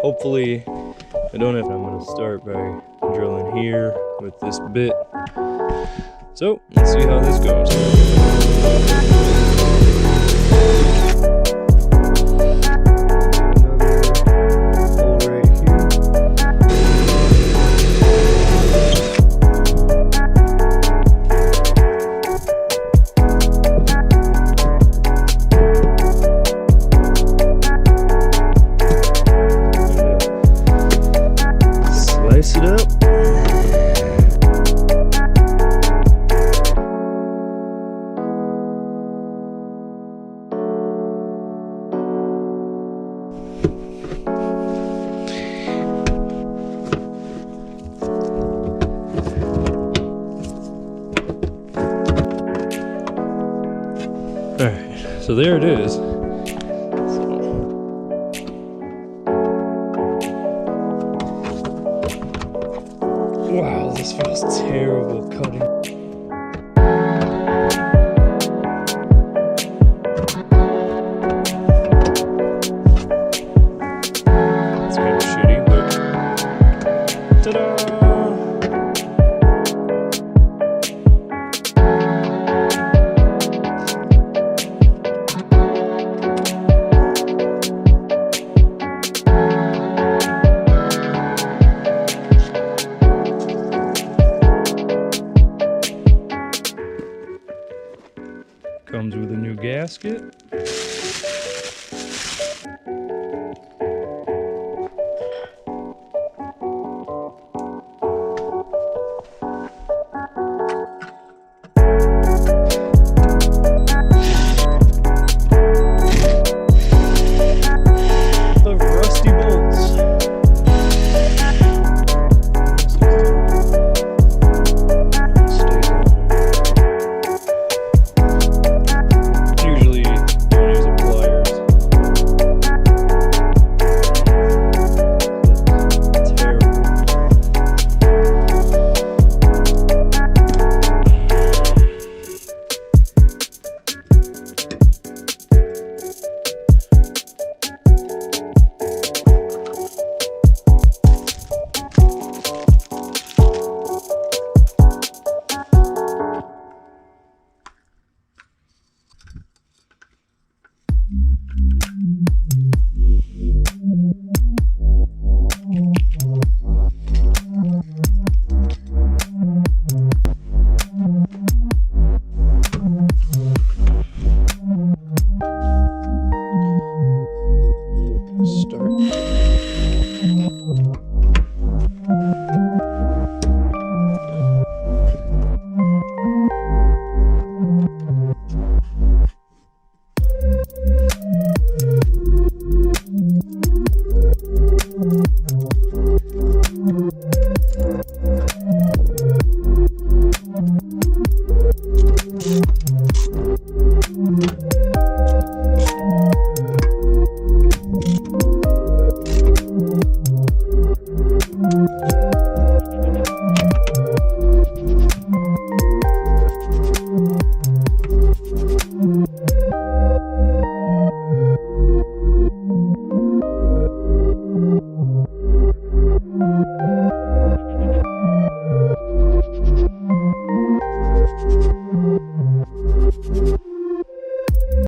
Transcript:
hopefully I don't have. I'm gonna start by drilling here with this bit. So let's see how this goes. Slice it up. Alright, so there it is. Wow, this feels terrible cutting. It's kind of shitty, but ta-da! Comes with a new gasket. The rusty bolts.